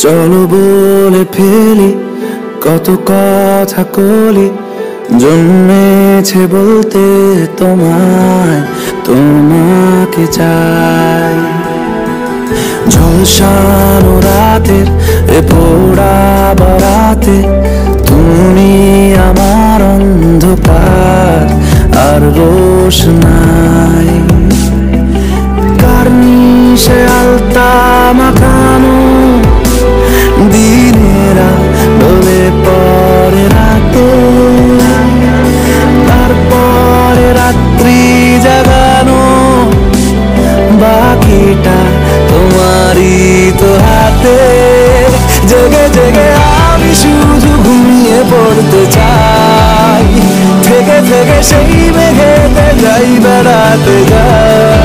চলো বলে ফেলি কত কথা কলি, জন্মেছে বলতে তোমায়, তোমাকে চাই। ঝলসানো রাতের এ পোড়া বারাতে তুমি আমার অন্ধকার আর রোশনাই। কার্নিশে আলতা মাখানো দিনেরা ডলে পরে রাতে, তারপরে রাত্রি জাগানো বাকিটা তোমারই তো হাতে। জেগে জেগে আমি শুধু ঘুমিয়ে পড়তে চাই, থেকে থেকে সেই মেঘেতে যাই বেড়াতে যাই।